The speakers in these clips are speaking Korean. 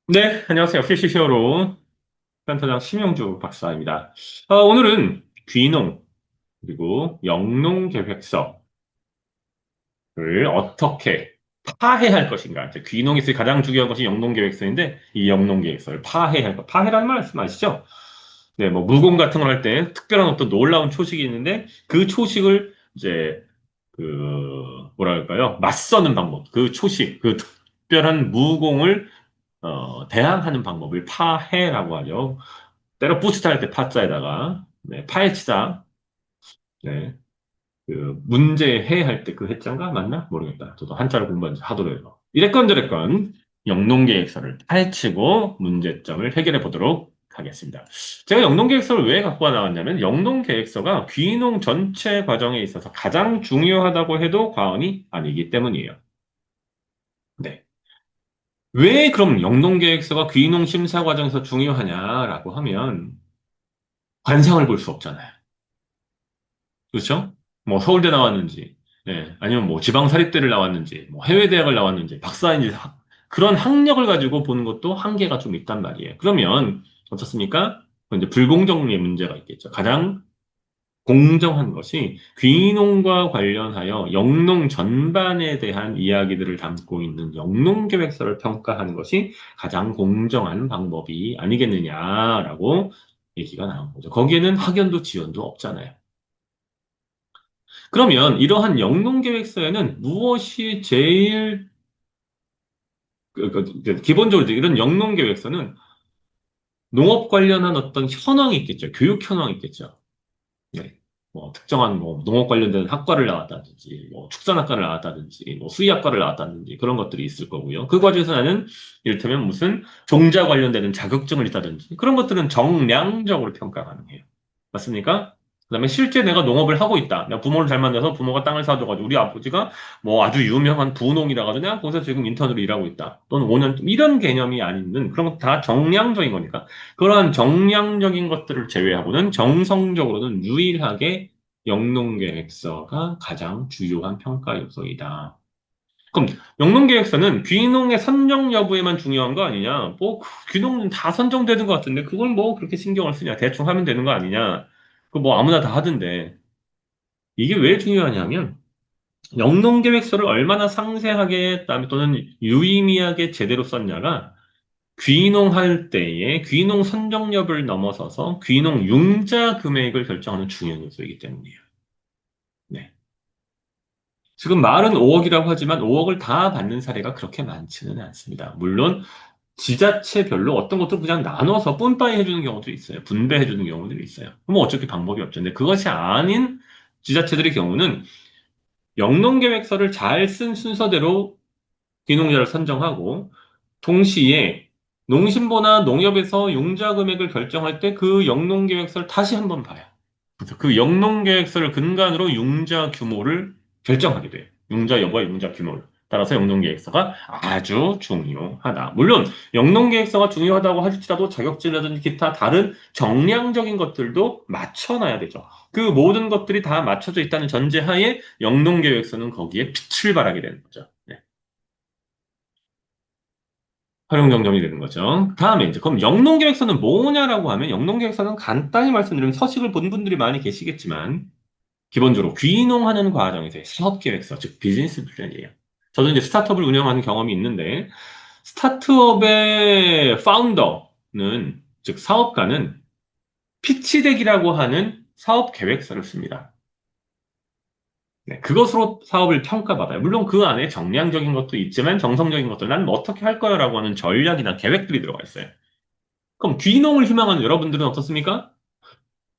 네, 안녕하세요. 피시 히어로 센터장 심영주 박사입니다. 오늘은 귀농 그리고 영농 계획서를 어떻게 파해할 것인가. 이제 귀농이 있을 가장 중요한 것이 영농 계획서인데 이 영농 계획서를 파해할 것. 파해라는 말씀 아시죠? 네, 뭐 무공 같은 걸 할 때 특별한 어떤 놀라운 초식이 있는데 그 초식을 이제 그 뭐랄까요? 맞서는 방법. 그 초식, 그 특별한 무공을 대항하는 방법을 파해라고 하죠. 때로 부스트할 때 파자에다가 네, 파헤치다. 네. 그 문제해 할 때 그 해자인가 맞나? 모르겠다. 저도 한자를 공부한 지 하도 해서. 이랬건 저랬건 영농계획서를 파헤치고 문제점을 해결해 보도록 하겠습니다. 제가 영농계획서를 왜 갖고 나왔냐면 영농계획서가 귀농 전체 과정에 있어서 가장 중요하다고 해도 과언이 아니기 때문이에요. 네. 왜 그럼 영농계획서가 귀농 심사 과정에서 중요하냐라고 하면 관상을 볼 수 없잖아요. 그렇죠? 뭐 서울대 나왔는지, 네, 아니면 뭐 지방사립대를 나왔는지, 뭐 해외대학을 나왔는지, 박사인지 그런 학력을 가지고 보는 것도 한계가 좀 있단 말이에요. 그러면 어떻습니까? 이제 불공정의 문제가 있겠죠. 가장 공정한 것이 귀농과 관련하여 영농 전반에 대한 이야기들을 담고 있는 영농계획서를 평가하는 것이 가장 공정한 방법이 아니겠느냐라고 얘기가 나온 거죠. 거기에는 학연도 지연도 없잖아요. 그러면 이러한 영농계획서에는 무엇이 제일 기본적으로 이런 영농계획서는 농업 관련한 어떤 현황이 있겠죠. 교육 현황이 있겠죠. 네. 뭐 특정한 뭐 농업 관련된 학과를 나왔다든지 뭐 축산학과를 나왔다든지 뭐 수의학과를 나왔다든지 그런 것들이 있을 거고요. 그 과정에서 나는 이를테면 무슨 종자 관련되는 자격증을 있다든지 그런 것들은 정량적으로 평가 가능해요. 맞습니까? 그다음에 실제 내가 농업을 하고 있다. 내가 부모를 잘 만나서 부모가 땅을 사줘가지고 우리 아버지가 뭐 아주 유명한 부농이라거든. 내가 거기서 지금 인턴으로 일하고 있다. 또는 5년 이런 개념이 아닌 그런 것 다 정량적인 거니까. 그러한 정량적인 것들을 제외하고는 정성적으로는 유일하게 영농계획서가 가장 주요한 평가 요소이다. 그럼 영농계획서는 귀농의 선정 여부에만 중요한 거 아니냐? 뭐 귀농은 다 선정되는 것 같은데 그걸 뭐 그렇게 신경을 쓰냐? 대충 하면 되는 거 아니냐? 그 뭐 아무나 다 하던데 이게 왜 중요하냐면 영농계획서를 얼마나 상세하게 또는 유의미하게 제대로 썼냐가 귀농할 때에 귀농 선정력을 넘어서서 귀농 융자 금액을 결정하는 중요한 요소이기 때문이에요. 네. 지금 말은 5억이라고 하지만 5억을 다 받는 사례가 그렇게 많지는 않습니다. 물론 지자체별로 어떤 것도 그냥 나눠서 뿜빠이 해주는 경우도 있어요. 분배해주는 경우들이 있어요. 그럼 어차피 방법이 없죠. 근데 그것이 아닌 지자체들의 경우는 영농계획서를 잘 쓴 순서대로 귀농자를 선정하고 동시에 농심보나 농협에서 융자 금액을 결정할 때 그 영농계획서를 다시 한번 봐요. 그래서 그 영농계획서를 근간으로 융자 규모를 결정하게 돼요. 융자 여부와 융자 규모를. 따라서 영농계획서가 아주 중요하다. 물론 영농계획서가 중요하다고 할지라도 자격증이라든지 기타 다른 정량적인 것들도 맞춰놔야 되죠. 그 모든 것들이 다 맞춰져 있다는 전제하에 영농계획서는 거기에 빛을 발하게 되는 거죠. 네. 활용 정점이 되는 거죠. 다음에 이제 그럼 영농계획서는 뭐냐라고 하면 영농계획서는 간단히 말씀드리면 서식을 본 분들이 많이 계시겠지만 기본적으로 귀농하는 과정에서의 사업계획서, 즉 비즈니스 플랜이에요. 저도 이제 스타트업을 운영하는 경험이 있는데 스타트업의 파운더는 즉 사업가는 피치덱이라고 하는 사업 계획서를 씁니다. 네, 그것으로 사업을 평가받아요. 물론 그 안에 정량적인 것도 있지만 정성적인 것들, 난 어떻게 할 거야라고 하는 전략이나 계획들이 들어가 있어요. 그럼 귀농을 희망하는 여러분들은 어떻습니까?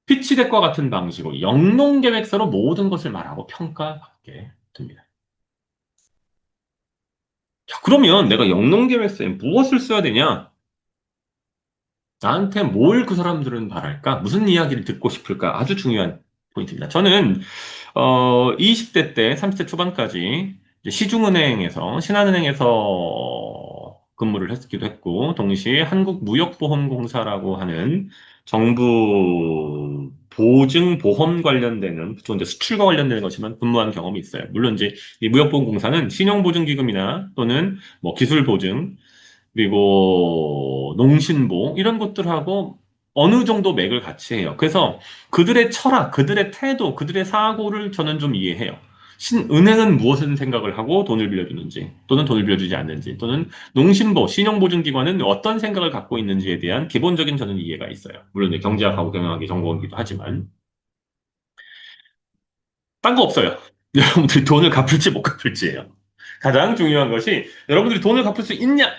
피치덱과 같은 방식으로 영농 계획서로 모든 것을 말하고 평가받게 됩니다. 자, 그러면 내가 영농 계획서에 무엇을 써야 되냐? 나한테 뭘 그 사람들은 바랄까? 무슨 이야기를 듣고 싶을까? 아주 중요한 포인트입니다. 저는 20대 때 30대 초반까지 이제 시중은행에서 신한은행에서 근무를 했기도 했고 동시에 한국무역보험공사라고 하는 정부 보증보험 관련되는 또 이제 수출과 관련되는 것이면 근무한 경험이 있어요. 물론 이제 이 무역보험공사는 신용보증기금이나 또는 뭐 기술보증 그리고 농신보 이런 것들하고 어느 정도 맥을 같이 해요. 그래서 그들의 철학, 그들의 태도, 그들의 사고를 저는 좀 이해해요. 은행은 무엇을 생각을 하고 돈을 빌려주는지, 또는 돈을 빌려주지 않는지, 또는 농신보, 신용보증기관은 어떤 생각을 갖고 있는지에 대한 기본적인 저는 이해가 있어요. 물론 이제 경제학하고 경영학이 전공이기도 하지만, 딴 거 없어요. 여러분들이 돈을 갚을지 못 갚을지예요. 가장 중요한 것이 여러분들이 돈을 갚을 수 있냐?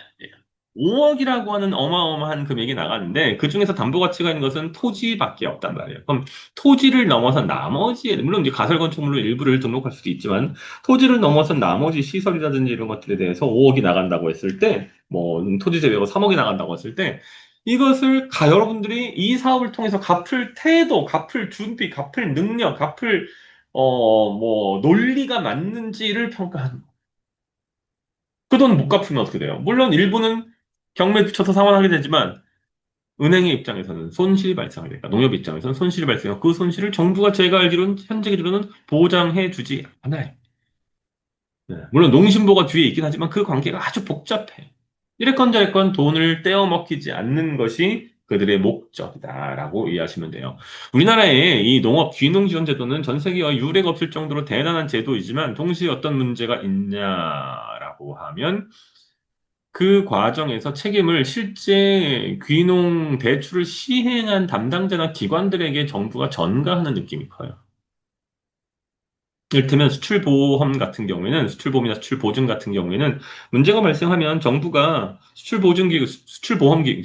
5억이라고 하는 어마어마한 금액이 나갔는데 그 중에서 담보 가치가 있는 것은 토지밖에 없단 말이에요. 그럼 토지를 넘어서 나머지 물론 이제 가설 건축물로 일부를 등록할 수도 있지만 토지를 넘어서 나머지 시설이라든지 이런 것들에 대해서 5억이 나간다고 했을 때 뭐 토지 제외하고 3억이 나간다고 했을 때 이것을 여러분들이 이 사업을 통해서 갚을 태도, 갚을 준비, 갚을 능력, 갚을 뭐 논리가 맞는지를 평가하는 그 돈 못 갚으면 어떻게 돼요? 물론 일부는 경매에 붙여서 상환하게 되지만 은행의 입장에서는 손실이 발생하게 되니까 농협 입장에서는 손실이 발생하고 그 손실을 정부가 제가 알기로는 현재 기준으로는 보장해 주지 않아요. 네. 물론 농심보가 뒤에 있긴 하지만 그 관계가 아주 복잡해. 이래건 저래건 돈을 떼어 먹히지 않는 것이 그들의 목적이다라고 이해하시면 돼요. 우리나라의 이 농업 귀농지원제도는 전 세계에 유례가 없을 정도로 대단한 제도이지만 동시에 어떤 문제가 있냐라고 하면 그 과정에서 책임을 실제 귀농 대출을 시행한 담당자나 기관들에게 정부가 전가하는 느낌이 커요. 이를테면 수출보험 같은 경우에는 수출보험이나 수출보증 같은 경우에는 문제가 발생하면 정부가 수출보증기금, 수출보험기,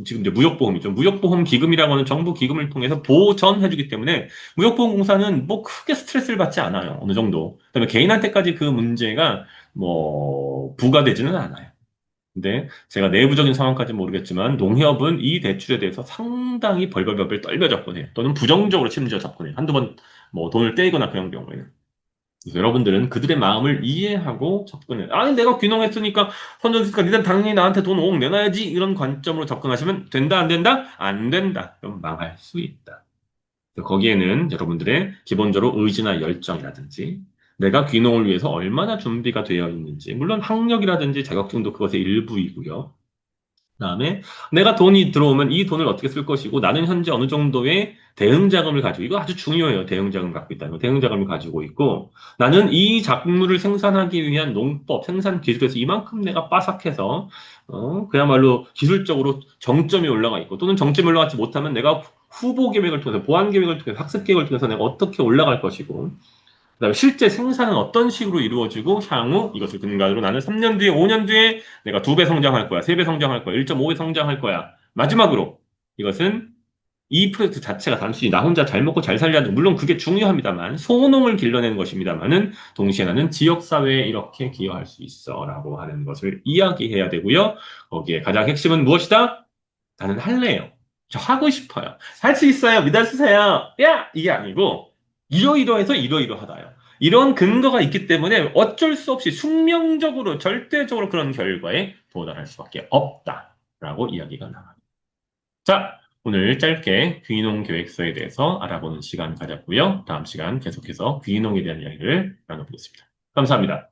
지금 이제 무역보험이죠. 무역보험 기금이라고 하는 정부 기금을 통해서 보전해주기 때문에 무역보험공사는 뭐 크게 스트레스를 받지 않아요. 어느 정도. 그다음에 개인한테까지 그 문제가 뭐 부과되지는 않아요. 근데 제가 내부적인 상황까지 모르겠지만 농협은 이 대출에 대해서 상당히 벌벌벌 떨며 접근해요. 또는 부정적으로 심지어 접근해요. 한두 번 뭐 돈을 떼거나 그런 경우에는. 그래서 여러분들은 그들의 마음을 이해하고 접근해요. 아니, 내가 귀농했으니까, 선전했으니까 니들 당연히 나한테 돈 5억 내놔야지. 이런 관점으로 접근하시면 된다, 안 된다? 안 된다. 그럼 망할 수 있다. 그래서 거기에는 여러분들의 기본적으로 의지나 열정이라든지, 내가 귀농을 위해서 얼마나 준비가 되어 있는지, 물론 학력이라든지 자격증도 그것의 일부이고요. 그다음에 내가 돈이 들어오면 이 돈을 어떻게 쓸 것이고 나는 현재 어느 정도의 대응 자금을 가지고 이거 아주 중요해요. 대응 자금 갖고 있다는 거. 대응 자금을 가지고 있고 나는 이 작물을 생산하기 위한 농법, 생산 기술에서 이만큼 내가 빠삭해서 그야말로 기술적으로 정점이 올라가 있고 또는 정점이 올라가지 못하면 내가 후보 계획을 통해서 보완 계획을 통해서 학습 계획을 통해서 내가 어떻게 올라갈 것이고 그다음에 실제 생산은 어떤 식으로 이루어지고 향후 이것을 근간으로 나는 3년 뒤에 5년 뒤에 내가 2배 성장할 거야, 3배 성장할 거야, 1.5배 성장할 거야. 마지막으로 이것은 이 프로젝트 자체가 단순히 나 혼자 잘 먹고 잘 살려는 물론 그게 중요합니다만 소농을 길러내는 것입니다만은 동시에 나는 지역 사회에 이렇게 기여할 수 있어라고 하는 것을 이야기해야 되고요. 거기에 가장 핵심은 무엇이다? 나는 할래요. 저 하고 싶어요. 할 수 있어요. 믿어주세요. 야! 이게 아니고 이러이러해서 이러이러하다요. 이런 근거가 있기 때문에 어쩔 수 없이 숙명적으로 절대적으로 그런 결과에 도달할 수밖에 없다라고 이야기가 나와요. 자, 오늘 짧게 귀농 계획서에 대해서 알아보는 시간 가졌고요. 다음 시간 계속해서 귀농에 대한 이야기를 나눠보겠습니다. 감사합니다.